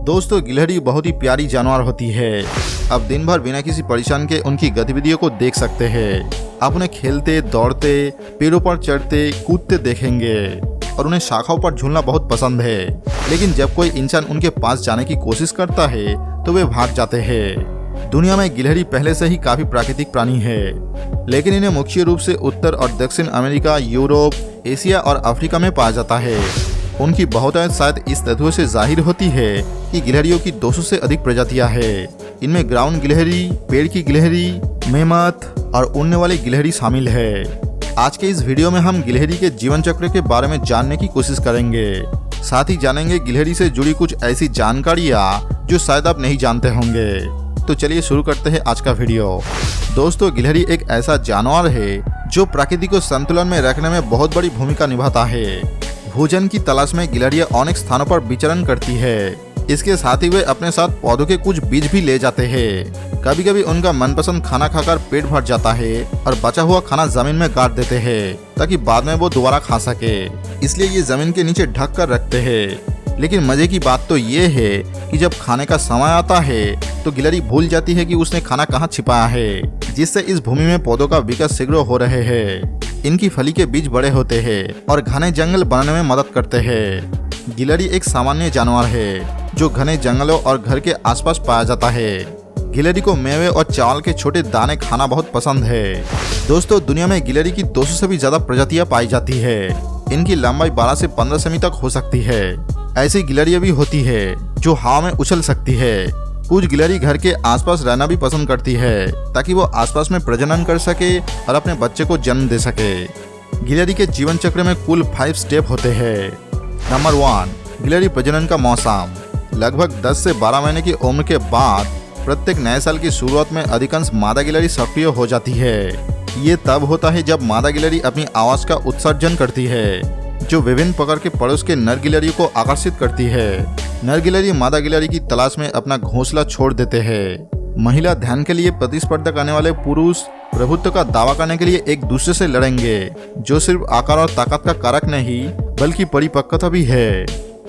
दोस्तों, गिलहरी बहुत ही प्यारी जानवर होती है। अब दिन भर बिना किसी परेशान के उनकी गतिविधियों को देख सकते हैं। आप उन्हें खेलते, दौड़ते, पेड़ों पर चढ़ते, कूदते देखेंगे और उन्हें शाखाओं पर झूलना बहुत पसंद है। लेकिन जब कोई इंसान उनके पास जाने की कोशिश करता है तो वे भाग जाते हैं। दुनिया में गिलहरी पहले से ही काफी प्राकृतिक प्राणी है, लेकिन इन्हें मुख्य रूप से उत्तर और दक्षिण अमेरिका, यूरोप, एशिया और अफ्रीका में पाया जाता है। उनकी बहुतायत शायद इस तथ्य से जाहिर होती है कि गिलहरियों की 200 से अधिक प्रजातियां हैं। इनमें ग्राउंड गिलहरी, पेड़ की गिलहरी, मेमथ और उड़ने वाली गिलहरी शामिल है। आज के इस वीडियो में हम गिलहरी के जीवन चक्र के बारे में जानने की कोशिश करेंगे। साथ ही जानेंगे गिलहरी से जुड़ी कुछ ऐसी जानकारियां जो शायद आप नहीं जानते होंगे। तो चलिए शुरू करते हैं आज का वीडियो। दोस्तों, गिलहरी एक ऐसा जानवर है जो प्रकृति को संतुलन में रखने में बहुत बड़ी भूमिका निभाता है। भोजन की तलाश में गिलहरियां अनेक स्थानों पर विचरण करती है। इसके साथ ही वे अपने साथ पौधों के कुछ बीज भी ले जाते हैं। कभी कभी उनका मनपसंद खाना खाकर पेट भर जाता है और बचा हुआ खाना जमीन में गाड़ देते हैं ताकि बाद में वो दोबारा खा सके। इसलिए ये जमीन के नीचे ढक कर रखते हैं। लेकिन मजे की बात तो ये है कि जब खाने का समय आता है तो गिलहरी भूल जाती है कि उसने खाना कहाँ छिपाया है, जिससे इस भूमि में पौधों का विकास शीघ्र हो रहे हैं। इनकी फली के बीज बड़े होते हैं और घने जंगल बनाने में मदद करते हैं। गिलहरी एक सामान्य जानवर है जो घने जंगलों और घर के आसपास पाया जाता है। गिलहरी को मेवे और चावल के छोटे दाने खाना बहुत पसंद है। दोस्तों, दुनिया में गिलहरी की 200 से भी ज्यादा प्रजातियां पाई जाती है। इनकी लंबाई 12 से 15 सेमी तक हो सकती है। ऐसी गिलहरियां भी होती है जो हवा में उछल सकती है। कुछ गिलहरी घर के आसपास रहना भी पसंद करती है ताकि वो आसपास में प्रजनन कर सके और अपने बच्चे को जन्म दे सके। गिलहरी के जीवन चक्र में कुल 5 स्टेप होते हैं। नंबर 1, गिलहरी प्रजनन का मौसम। लगभग 10 से 12 महीने की उम्र के बाद प्रत्येक नए साल की शुरुआत में अधिकांश मादा गिलहरी सक्रिय हो जाती है। ये तब होता है जब मादा गिलहरी अपनी आवाज का उत्सर्जन करती है, जो विभिन्न प्रकार के पड़ोस के नर गिलहरियों को आकर्षित करती है। नर गिलहरी मादा गिलहरी की तलाश में अपना घोंसला छोड़ देते हैं। महिला ध्यान के लिए प्रतिस्पर्धा करने वाले पुरुष प्रभुत्व का दावा करने के लिए एक दूसरे से लड़ेंगे, जो सिर्फ आकार और ताकत का कारक नहीं बल्कि परिपक्वता भी है।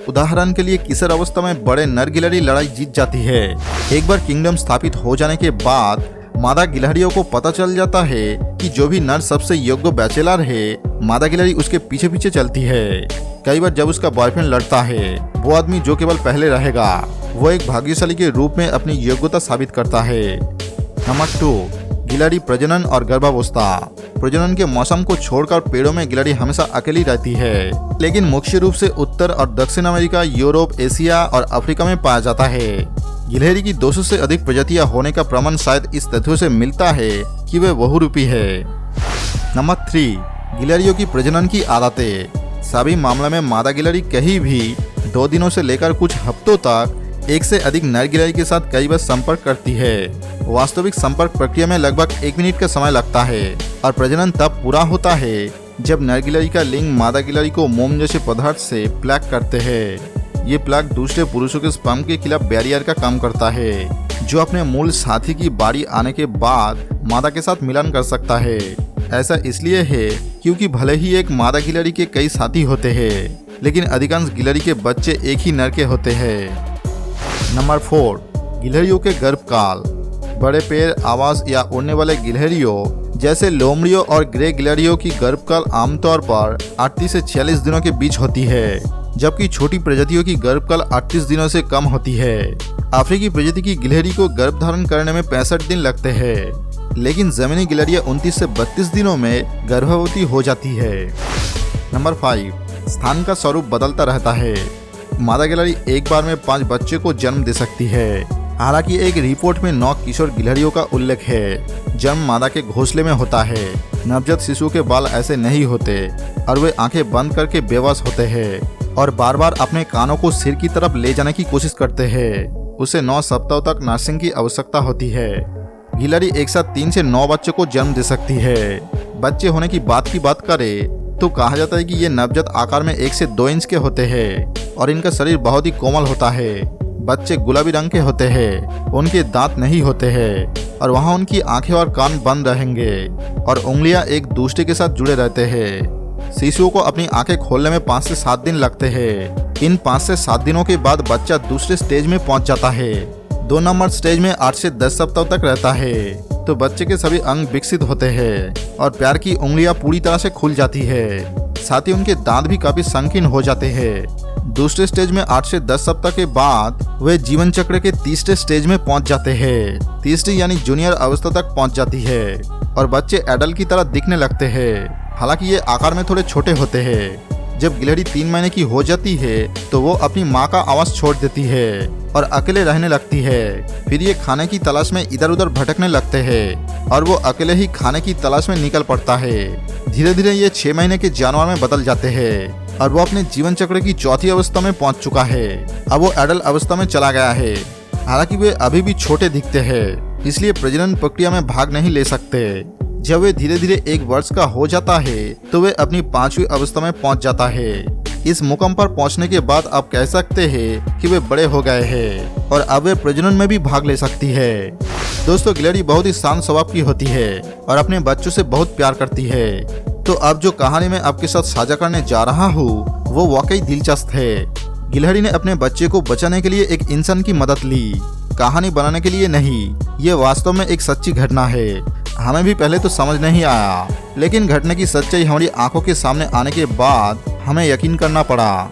उदाहरण के लिए किशोर अवस्था में बड़े नर गिलहरी लड़ाई जीत जाती है। एक बार किंगडम स्थापित हो जाने के बाद मादा गिलहरियों को पता चल जाता है कि जो भी नर सबसे योग्य बैचलर है, मादा गिलहरी उसके पीछे पीछे चलती है। कई बार जब उसका बॉयफ्रेंड लड़ता है, वो आदमी जो केवल पहले रहेगा, वो एक भाग्यशाली के रूप में अपनी योग्यता साबित करता है। नंबर 2, गिलहरी प्रजनन और गर्भावस्था। प्रजनन के मौसम को छोड़कर पेड़ों में गिलहरी हमेशा अकेली रहती है, लेकिन मुख्य रूप से उत्तर और दक्षिण अमेरिका, यूरोप, एशिया और अफ्रीका में पाया जाता है। गिलहरी की 200 से अधिक प्रजातियां होने का प्रमाण शायद इस तथ्य से मिलता है कि वे बहुरूपी है। नंबर 3, गिलहरियों की प्रजनन की आदतें। सभी मामलों में मादा गिलहरी कहीं भी 2 दिनों से लेकर कुछ हफ्तों तक एक से अधिक नर गिलहरी के साथ कई बार संपर्क करती है। वास्तविक संपर्क प्रक्रिया में लगभग 1 मिनट का समय लगता है और प्रजनन तब पूरा होता है जब नर गिलहरी का लिंग मादा गिलहरी को मोम जैसे पदार्थ से प्लग करते हैं। ये प्लग दूसरे पुरुषों के स्पर्म के खिलाफ बैरियर का काम करता है, जो अपने मूल साथी की बारी आने के बाद मादा के साथ मिलन कर सकता है। ऐसा इसलिए है क्योंकि भले ही एक मादा गिलहरी के कई साथी होते हैं, लेकिन अधिकांश गिलहरी के बच्चे एक ही नर के होते हैं। नंबर 4, गिलहरियों के गर्भकाल। बड़े पैर, आवाज या उड़ने वाले गिलहरियों जैसे लोमड़ियों और ग्रे गिलहरियों की गर्भकाल आमतौर पर 38 से 46 दिनों के बीच होती है, जबकि छोटी प्रजातियों की गर्भकाल 38 दिनों से कम होती है। अफ्रीकी प्रजाति की गिलहरी को गर्भ धारण करने में 65 दिन लगते हैं, लेकिन जमीनी गिलहरियां 29 से 32 दिनों में गर्भवती हो जाती है। नंबर 5, स्थान का स्वरूप बदलता रहता है। मादा गिलहरी एक बार में 5 बच्चे को जन्म दे सकती है। हालांकि एक रिपोर्ट में 9 किशोर गिलहरियों का उल्लेख है। जन्म मादा के घोंसले में होता है। नवजात शिशु के बाल ऐसे नहीं होते और वे आंखें बंद करके बेबस होते हैं और बार बार अपने कानों को सिर की तरफ ले जाने की कोशिश करते हैं। उसे 9 सप्ताह तक नर्सिंग की आवश्यकता होती है। गिलहरी एक साथ 3 से 9 बच्चों को जन्म दे सकती है। बच्चे होने की बात करें तो कहा जाता है कि ये नवजात आकार में 1 से 2 इंच के होते हैं और इनका शरीर बहुत ही कोमल होता है। बच्चे गुलाबी रंग के होते हैं, उनके दांत नहीं होते हैं और वहाँ उनकी आंखें और कान बंद रहेंगे और उंगलियां एक दूसरे के साथ जुड़े रहते हैं। शिशुओं को अपनी आंखें खोलने में 5 से 7 दिन लगते हैं। इन 5 से 7 दिनों के बाद बच्चा दूसरे स्टेज में पहुंच जाता है। 2 नंबर स्टेज में 8 से 10 सप्ताह तक रहता है तो बच्चे के सभी अंग विकसित होते हैं और पैर की उंगलियां पूरी तरह से खुल जाती है। साथ ही उनके दांत भी काफी संकीर्ण हो जाते हैं। दूसरे स्टेज में 8 से 10 सप्ताह के बाद वे जीवन चक्र के तीसरे स्टेज में पहुंच जाते हैं। तीसरी यानी जूनियर अवस्था तक पहुंच जाती है और बच्चे एडल्ट की तरह दिखने लगते हैं। हालांकि ये आकार में थोड़े छोटे होते हैं। जब गिलहरी 3 महीने की हो जाती है तो वो अपनी माँ का आवाज छोड़ देती है और अकेले रहने लगती है। फिर ये खाने की तलाश में इधर उधर भटकने लगते हैं और वो अकेले ही खाने की तलाश में निकल पड़ता है। धीरे धीरे ये 6 महीने के जानवर में बदल जाते हैं और वो अपने जीवन चक्र की चौथी अवस्था में पहुंच चुका है। अब वो एडल्ट अवस्था में चला गया है। हालांकि वे अभी भी छोटे दिखते हैं, इसलिए प्रजनन प्रक्रिया में भाग नहीं ले सकते। जब वे धीरे धीरे 1 वर्ष का हो जाता है तो वे अपनी 5वीं अवस्था में पहुंच जाता है। इस मुकाम पर पहुंचने के बाद आप कह सकते हैं कि वे बड़े हो गए हैं और अब वे प्रजनन में भी भाग ले सकती है। दोस्तों, गिलहरी बहुत ही शांत स्वभाव की होती है और अपने बच्चों से बहुत प्यार करती है। तो अब जो कहानी मैं आपके साथ साझा करने जा रहा हूँ वो वाकई दिलचस्प है। गिलहरी ने अपने बच्चे को बचाने के लिए एक इंसान की मदद ली, कहानी बनाने के लिए नहीं। ये वास्तव में एक सच्ची घटना है। हमें भी पहले तो समझ नहीं आया, लेकिन घटने की सच्चाई हमारी आंखों के सामने आने के बाद हमें यकीन करना पड़ा।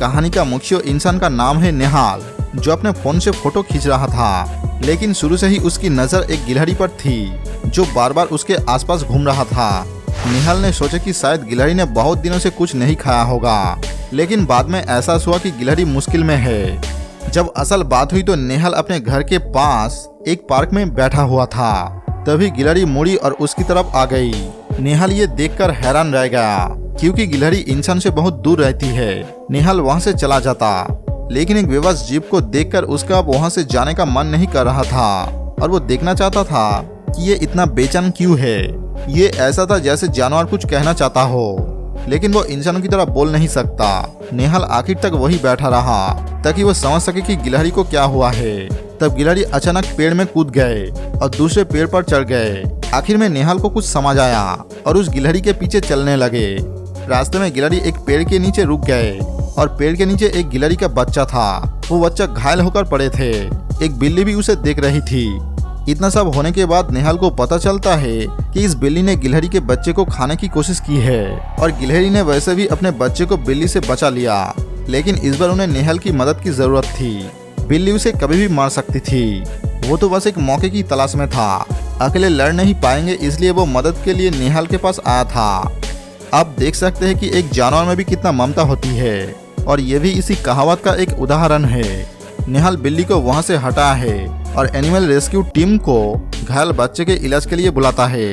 कहानी का मुख्य इंसान का नाम है नेहाल, जो अपने फोन से फोटो खींच रहा था, लेकिन शुरू से ही उसकी नजर एक गिलहरी पर थी जो बार बार उसके आसपास घूम रहा था। नेहाल ने सोचा कि शायद गिलहरी ने बहुत दिनों से कुछ नहीं खाया होगा, लेकिन बाद में एहसास हुआ कि गिलहरी मुश्किल में है। जब असल बात हुई तो नेहाल अपने घर के पास एक पार्क में बैठा हुआ था। तभी गिलहरी मुड़ी और उसकी तरफ आ गई। नेहाल ये देखकर हैरान रह गया, क्योंकि गिलहरी इंसान से बहुत दूर रहती है। नेहाल वहां से चला जाता, लेकिन एक बेबस जीव को देखकर उसका अब वहां से जाने का मन नहीं कर रहा था और वो देखना चाहता था कि ये इतना बेचैन क्यों है। ये ऐसा था जैसे जानवर कुछ कहना चाहता हो, लेकिन वो इंसानों की तरह बोल नहीं सकता। नेहाल आखिर तक वही बैठा रहा ताकि वो समझ सके कि गिलहरी को क्या हुआ है। तब गिलहरी अचानक पेड़ में कूद गए और दूसरे पेड़ पर चढ़ गए। आखिर में नेहाल को कुछ समझ आया और उस गिलहरी के पीछे चलने लगे। रास्ते में गिलहरी एक पेड़ के नीचे रुक गए और पेड़ के नीचे एक गिलहरी का बच्चा था। वो बच्चा घायल होकर पड़े थे। एक बिल्ली भी उसे देख रही थी। इतना सब होने के बाद नेहाल को पता चलता है कि इस बिल्ली ने गिलहरी के बच्चे को खाने की कोशिश की है और गिलहरी ने वैसे भी अपने बच्चे को बिल्ली से बचा लिया, लेकिन इस बार उन्हें नेहाल की मदद की जरूरत थी। बिल्ली उसे कभी भी मार सकती थी। वो तो बस एक मौके की तलाश में था। अकेले लड़ नहीं पाएंगे, इसलिए वो मदद के लिए नेहाल के पास आया था। आप देख सकते हैं कि एक जानवर में भी कितना ममता होती है और ये भी इसी कहावत का एक उदाहरण है। नेहाल बिल्ली को वहां से हटाया है और एनिमल रेस्क्यू टीम को घायल बच्चे के इलाज के लिए बुलाता है।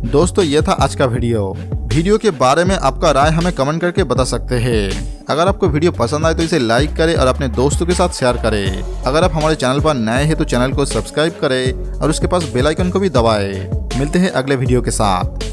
दोस्तों, ये था आज का वीडियो के बारे में आपका राय हमें कमेंट करके बता सकते हैं। अगर आपको वीडियो पसंद आए तो इसे लाइक करें और अपने दोस्तों के साथ शेयर करें। अगर आप हमारे चैनल पर नए हैं तो चैनल को सब्सक्राइब करें और उसके पास बेल आइकन को भी दबाएं। मिलते हैं अगले वीडियो के साथ।